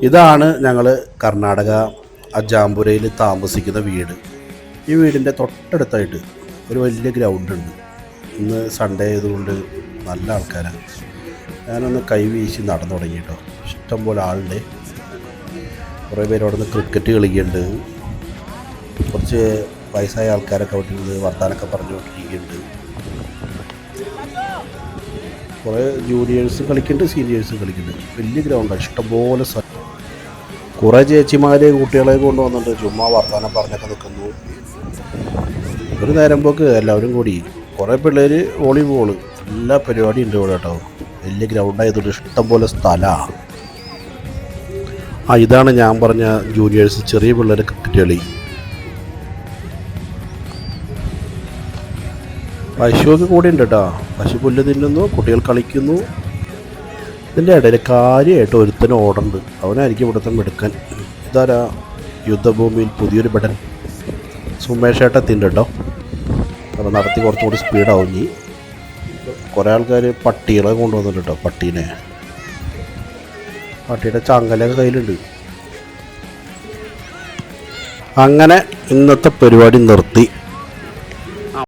ഇതാണ് ഞങ്ങൾ കർണാടക അജാംപുരയിൽ താമസിക്കുന്ന വീട്. ഈ വീടിൻ്റെ തൊട്ടടുത്തായിട്ട് ഒരു വലിയ ഗ്രൗണ്ട് ഉണ്ട്. ഇന്ന് സൺഡേ ആയതുകൊണ്ട് നല്ല ആൾക്കാരാണ്. ഞാനൊന്ന് കൈവീശി നടന്നു തുടങ്ങി കേട്ടോ. ഇഷ്ടംപോലെ ആളുണ്ട്. കുറേ പേര് അവിടെ നിന്ന് ക്രിക്കറ്റ് കളിക്കുന്നുണ്ട്. കുറച്ച് വയസ്സായ ആൾക്കാരൊക്കെ അവിടെ നിന്ന് വർത്താനൊക്കെ പറഞ്ഞുകൊണ്ടിരിക്കുന്നുണ്ട്. കുറേ ജൂനിയേഴ്സും കളിക്കുന്നുണ്ട്, സീനിയേഴ്സും കളിക്കുന്നുണ്ട്. വലിയ ഗ്രൗണ്ടാണ്, ഇഷ്ടംപോലെ കുറേ ചേച്ചിമാർ കുട്ടികളെ കൊണ്ടുവന്നിട്ട് ചുമ്മാ വർത്താനം പറഞ്ഞൊക്കെ നിൽക്കുന്നു. ഒരു നേരം പോക്ക് എല്ലാവരും കൂടി. കുറേ പിള്ളേർ വോളിബോള് എല്ലാ പരിപാടിയും ഉണ്ട് ഇവിടെ കേട്ടോ. വലിയ ഗ്രൗണ്ടായതുകൊണ്ട് ഇഷ്ടംപോലെ സ്ഥലമാണ്. ഇതാണ് ഞാൻ പറഞ്ഞ ജൂനിയേഴ്സ്, ചെറിയ പിള്ളേർ ക്രിക്കറ്റ് കളി. പശുവൊക്കെ കൂടെ ഉണ്ട് കേട്ടോ. പശു പുല്ല് തിന്നുന്നു, കുട്ടികൾ കളിക്കുന്നു. ഇതിൻ്റെ ഇടയിൽ കാര്യമായിട്ട് ഒരുത്തന് ഓടുന്നുണ്ട്. അവനായിരിക്കും ഇവിടുത്തെ മെടുക്കാൻ. ഇതാരാ യുദ്ധഭൂമിയിൽ പുതിയൊരു ബടൻ സുമേഷേട്ടെത്തിണ്ട് കേട്ടോ. അപ്പോൾ നടത്തി കുറച്ചും കൂടി സ്പീഡാവും. ഇനി കുറേ ആൾക്കാർ പട്ടികളെ കൊണ്ടുവന്നിട്ടുണ്ട് കേട്ടോ. പട്ടിയുടെ ചങ്ങലൊക്കെ കയ്യിലുണ്ട്. അങ്ങനെ ഇന്നത്തെ പരിപാടി നിർത്തി.